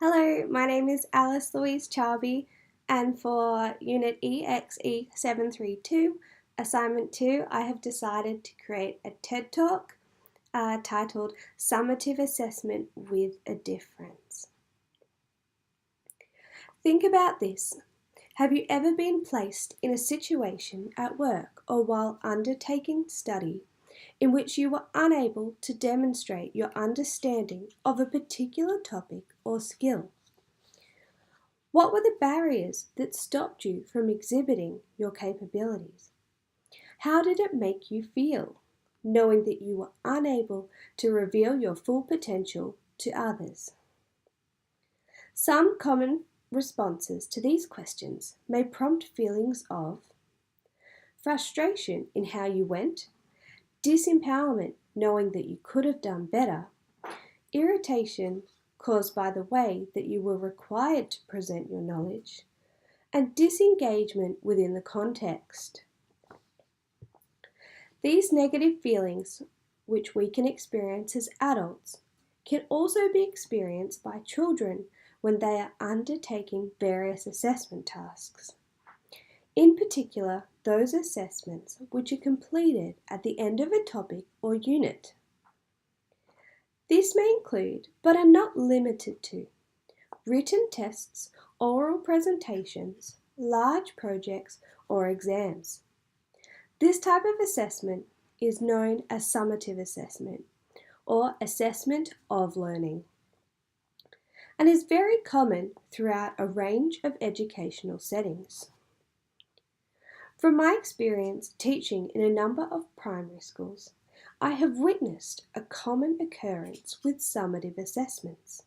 Hello, my name is Alice Louise Charby, and for Unit EXE 732, Assignment 2, I have decided to create a TED Talk titled Summative Assessment with a Difference. Think about this. Have you ever been placed in a situation at work or while undertaking study in which you were unable to demonstrate your understanding of a particular topic or skill? What were the barriers that stopped you from exhibiting your capabilities? How did it make you feel, knowing that you were unable to reveal your full potential to others? Some common responses to these questions may prompt feelings of frustration in how you went, disempowerment knowing that you could have done better, irritation caused by the way that you were required to present your knowledge, and disengagement within the context. These negative feelings, which we can experience as adults, can also be experienced by children when they are undertaking various assessment tasks. In particular, those assessments which are completed at the end of a topic or unit. This may include, but are not limited to, written tests, oral presentations, large projects, or exams. This type of assessment is known as summative assessment, or assessment of learning, and is very common throughout a range of educational settings. From my experience teaching in a number of primary schools, I have witnessed a common occurrence with summative assessments,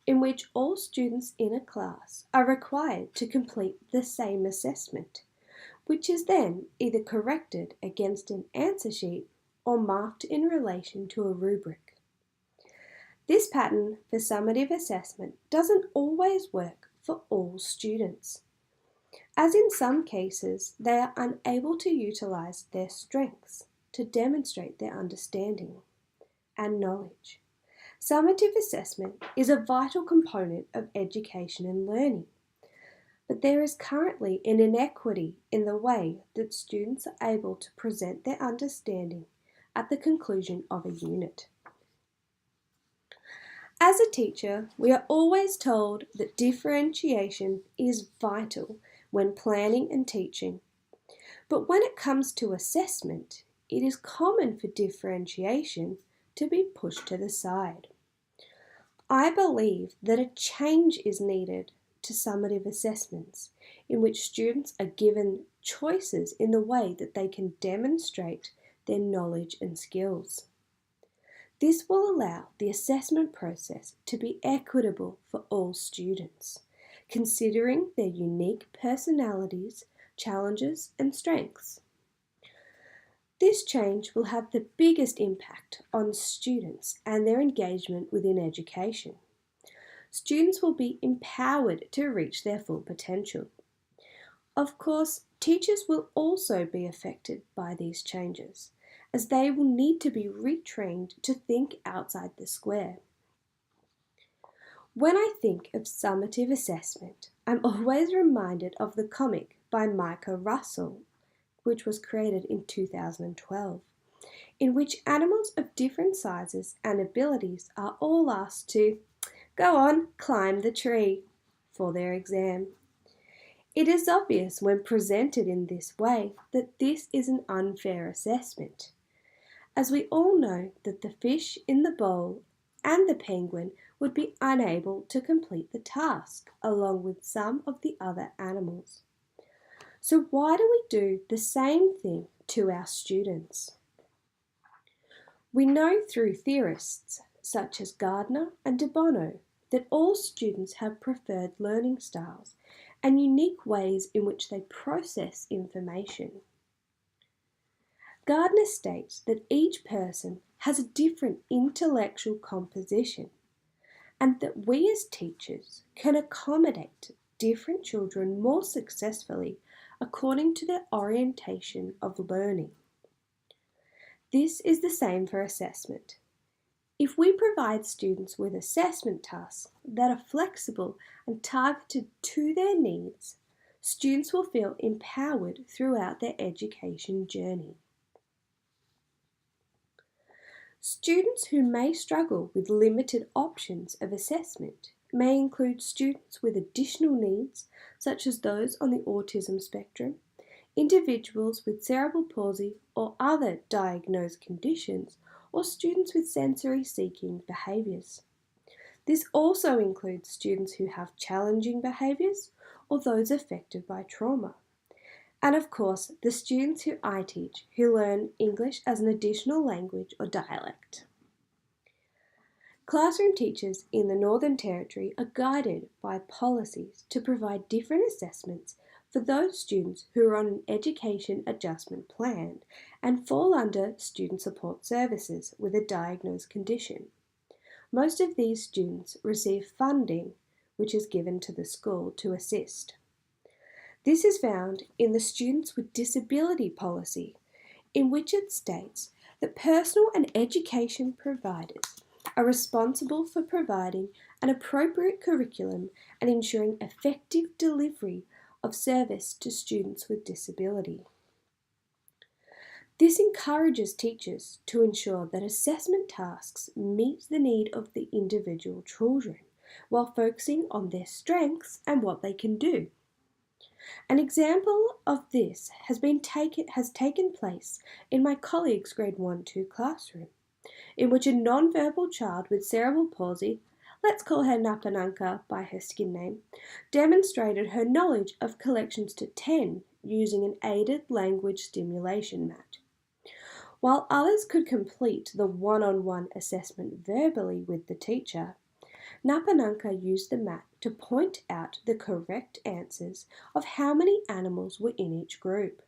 in which all students in a class are required to complete the same assessment, which is then either corrected against an answer sheet or marked in relation to a rubric. This pattern for summative assessment doesn't always work for all students, as in some cases they are unable to utilize their strengths to demonstrate their understanding and knowledge. Summative assessment is a vital component of education and learning, but there is currently an inequity in the way that students are able to present their understanding at the conclusion of a unit. As a teacher, we are always told that differentiation is vital when planning and teaching. But when it comes to assessment, it is common for differentiation to be pushed to the side. I believe that a change is needed to summative assessments in which students are given choices in the way that they can demonstrate their knowledge and skills. This will allow the assessment process to be equitable for all students, considering their unique personalities, challenges, and strengths. This change will have the biggest impact on students and their engagement within education. Students will be empowered to reach their full potential. Of course, teachers will also be affected by these changes, as they will need to be retrained to think outside the square. When I think of summative assessment, I'm always reminded of the comic by Micah Russell, which was created in 2012, in which animals of different sizes and abilities are all asked to go on, climb the tree for their exam. It is obvious when presented in this way that this is an unfair assessment, as we all know that the fish in the bowl and the penguin would be unable to complete the task along with some of the other animals. So why do we do the same thing to our students? We know through theorists such as Gardner and De Bono that all students have preferred learning styles and unique ways in which they process information. Gardner states that each person has a different intellectual composition and that we as teachers can accommodate different children more successfully according to their orientation of learning. This is the same for assessment. If we provide students with assessment tasks that are flexible and targeted to their needs, students will feel empowered throughout their education journey. Students who may struggle with limited options of assessment may include students with additional needs, such as those on the autism spectrum, individuals with cerebral palsy or other diagnosed conditions, or students with sensory seeking behaviours. This also includes students who have challenging behaviours or those affected by trauma. And of course, the students who I teach who learn English as an additional language or dialect. Classroom teachers in the Northern Territory are guided by policies to provide different assessments for those students who are on an education adjustment plan and fall under student support services with a diagnosed condition. Most of these students receive funding which is given to the school to assist. This is found in the Students with Disability policy, in which it states that personal and education providers are responsible for providing an appropriate curriculum and ensuring effective delivery of service to students with disability. This encourages teachers to ensure that assessment tasks meet the need of the individual children while focusing on their strengths and what they can do. An example of this has taken place in my colleague's grade 1-2 classroom, in which a non-verbal child with cerebral palsy, let's call her Napananka by her skin name, demonstrated her knowledge of collections to 10 using an aided language stimulation mat. While others could complete the one-on-one assessment verbally with the teacher, Napananka used the mat to point out the correct answers of how many animals were in each group.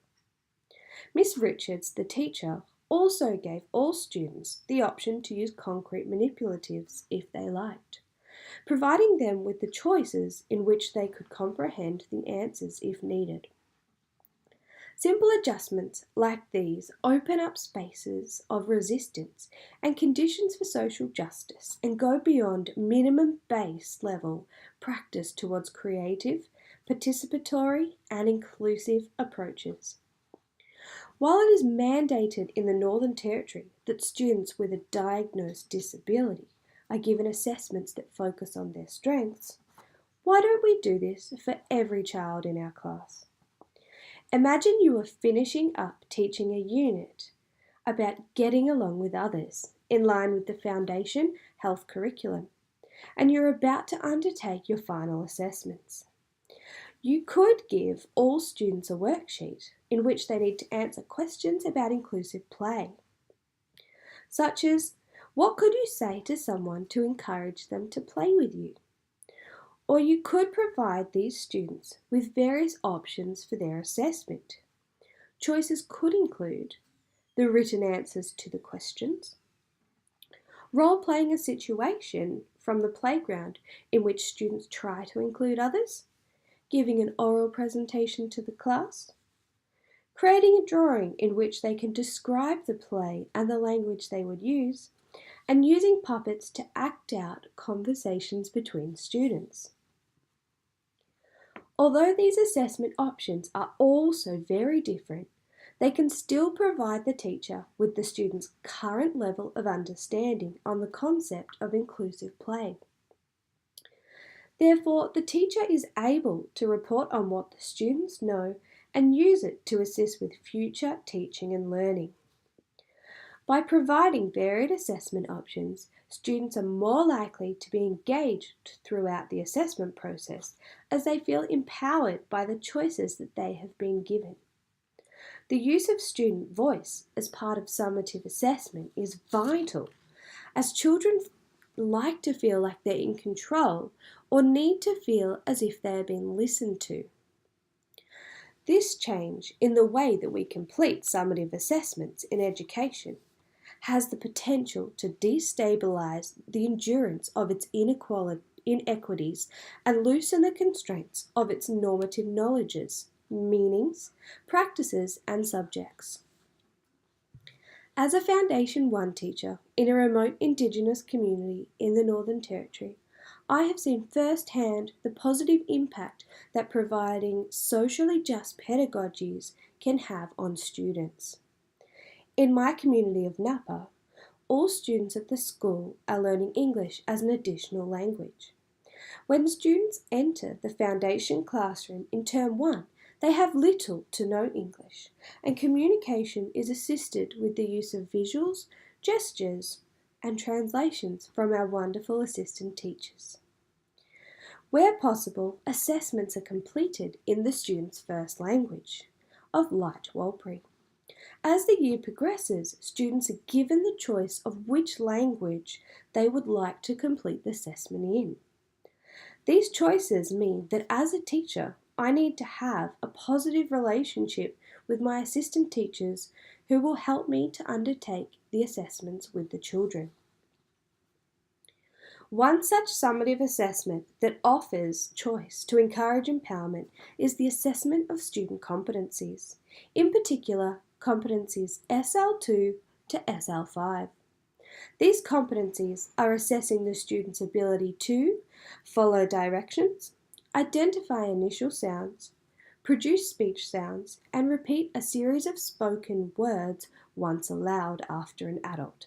Miss Richards, the teacher, also gave all students the option to use concrete manipulatives if they liked, providing them with the choices in which they could comprehend the answers if needed. Simple adjustments like these open up spaces of resistance and conditions for social justice and go beyond minimum base level practice towards creative, participatory and inclusive approaches. While it is mandated in the Northern Territory that students with a diagnosed disability are given assessments that focus on their strengths, why don't we do this for every child in our class? Imagine you are finishing up teaching a unit about getting along with others in line with the Foundation Health curriculum, and you're about to undertake your final assessments. You could give all students a worksheet in which they need to answer questions about inclusive play, such as, what could you say to someone to encourage them to play with you? Or you could provide these students with various options for their assessment. Choices could include the written answers to the questions, role-playing a situation from the playground in which students try to include others, giving an oral presentation to the class, creating a drawing in which they can describe the play and the language they would use, and using puppets to act out conversations between students. Although these assessment options are also very different, they can still provide the teacher with the student's current level of understanding on the concept of inclusive play. Therefore, the teacher is able to report on what the students know and use it to assist with future teaching and learning. By providing varied assessment options, students are more likely to be engaged throughout the assessment process as they feel empowered by the choices that they have been given. The use of student voice as part of summative assessment is vital, as children like to feel like they're in control or need to feel as if they are being listened to. This change in the way that we complete summative assessments in education has the potential to destabilise the endurance of its inequities and loosen the constraints of its normative knowledges, meanings, practices and subjects. As a Foundation 1 teacher in a remote Indigenous community in the Northern Territory, I have seen firsthand the positive impact that providing socially just pedagogies can have on students. In my community of Napa, all students at the school are learning English as an additional language. When students enter the Foundation classroom in Term 1, they have little to no English, and communication is assisted with the use of visuals, gestures, and translations from our wonderful assistant teachers. Where possible, assessments are completed in the student's first language, of Light Warlpiri. As the year progresses, students are given the choice of which language they would like to complete the assessment in. These choices mean that as a teacher, I need to have a positive relationship with my assistant teachers who will help me to undertake the assessments with the children. One such summative assessment that offers choice to encourage empowerment is the assessment of student competencies, in particular competencies SL2 to SL5. These competencies are assessing the student's ability to follow directions, identify initial sounds, produce speech sounds, and repeat a series of spoken words once aloud after an adult.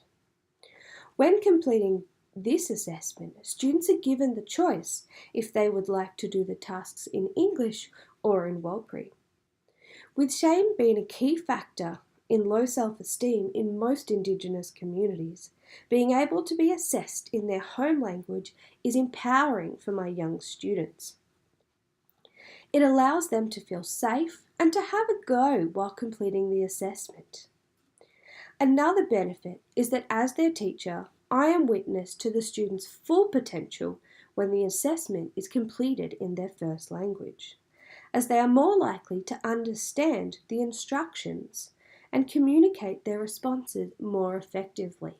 When completing this assessment, students are given the choice if they would like to do the tasks in English or in Warlpiri. With shame being a key factor in low self-esteem in most Indigenous communities, being able to be assessed in their home language is empowering for my young students. It allows them to feel safe and to have a go while completing the assessment. Another benefit is that as their teacher, I am witness to the students' full potential when the assessment is completed in their first language, as they are more likely to understand the instructions and communicate their responses more effectively.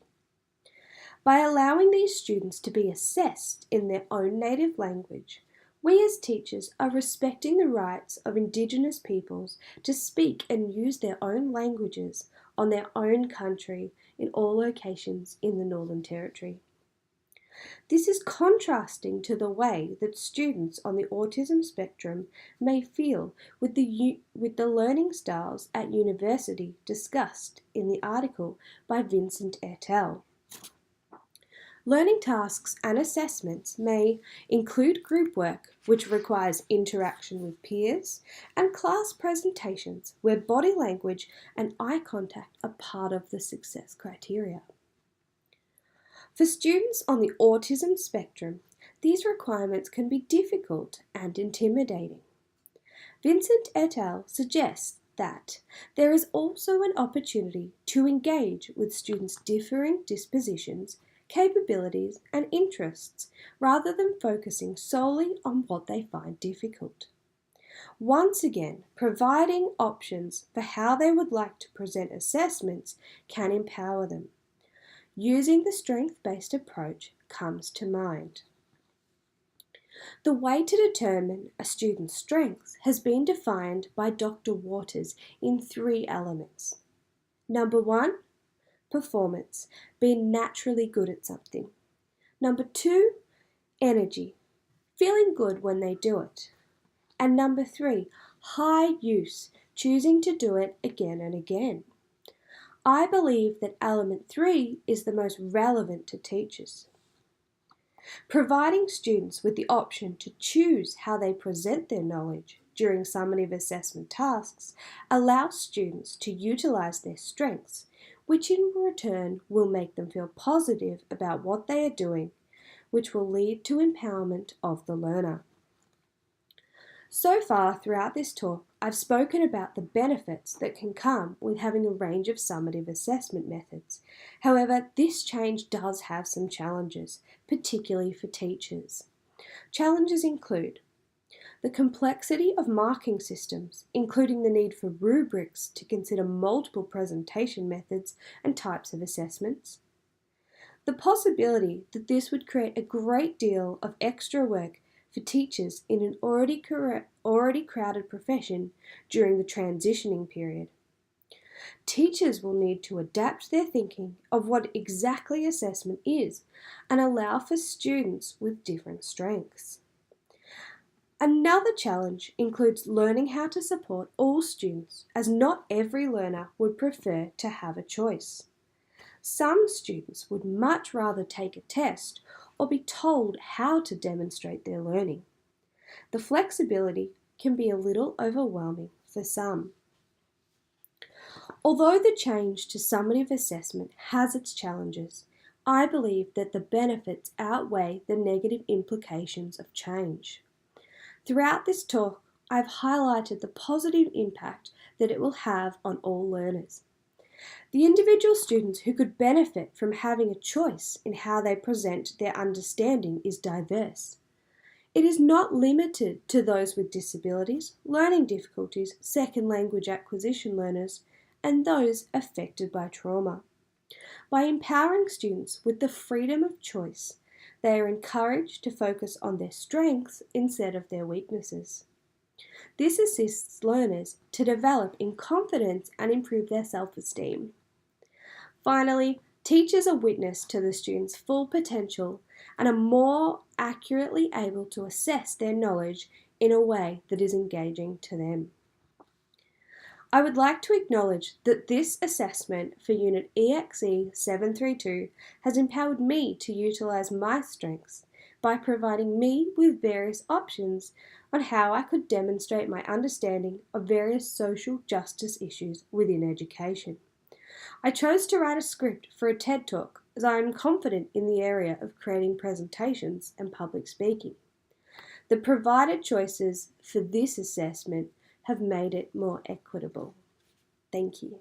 By allowing these students to be assessed in their own native language, we as teachers are respecting the rights of Indigenous peoples to speak and use their own languages on their own country in all locations in the Northern Territory. This is contrasting to the way that students on the autism spectrum may feel with the learning styles at university discussed in the article by Vincent et al. Learning tasks and assessments may include group work, which requires interaction with peers, and class presentations, where body language and eye contact are part of the success criteria. For students on the autism spectrum, these requirements can be difficult and intimidating. Vincent et al. Suggests that there is also an opportunity to engage with students' differing dispositions, capabilities, and interests, rather than focusing solely on what they find difficult. Once again, providing options for how they would like to present assessments can empower them. Using the strength-based approach comes to mind. The way to determine a student's strengths has been defined by Dr. Waters in 3 elements. Number 1, performance, being naturally good at something. Number 2, energy, feeling good when they do it. And number 3, high use, choosing to do it again and again. I believe that element 3 is the most relevant to teachers. Providing students with the option to choose how they present their knowledge during summative assessment tasks allows students to utilize their strengths, which in return will make them feel positive about what they are doing, which will lead to empowerment of the learner. So far throughout this talk, I've spoken about the benefits that can come with having a range of summative assessment methods. However, this change does have some challenges, particularly for teachers. Challenges include the complexity of marking systems, including the need for rubrics to consider multiple presentation methods and types of assessments. The possibility that this would create a great deal of extra work for teachers in an already crowded profession during the transitioning period. Teachers will need to adapt their thinking of what exactly assessment is and allow for students with different strengths. Another challenge includes learning how to support all students, as not every learner would prefer to have a choice. Some students would much rather take a test or be told how to demonstrate their learning. The flexibility can be a little overwhelming for some. Although the change to summative assessment has its challenges, I believe that the benefits outweigh the negative implications of change. Throughout this talk, I've highlighted the positive impact that it will have on all learners. The individual students who could benefit from having a choice in how they present their understanding is diverse. It is not limited to those with disabilities, learning difficulties, second language acquisition learners, and those affected by trauma. By empowering students with the freedom of choice, they are encouraged to focus on their strengths instead of their weaknesses. This assists learners to develop in confidence and improve their self-esteem. Finally, teachers are witness to the students' full potential and are more accurately able to assess their knowledge in a way that is engaging to them. I would like to acknowledge that this assessment for Unit EXE 732 has empowered me to utilise my strengths by providing me with various options on how I could demonstrate my understanding of various social justice issues within education. I chose to write a script for a TED Talk as I am confident in the area of creating presentations and public speaking. The provided choices for this assessment have made it more equitable. Thank you.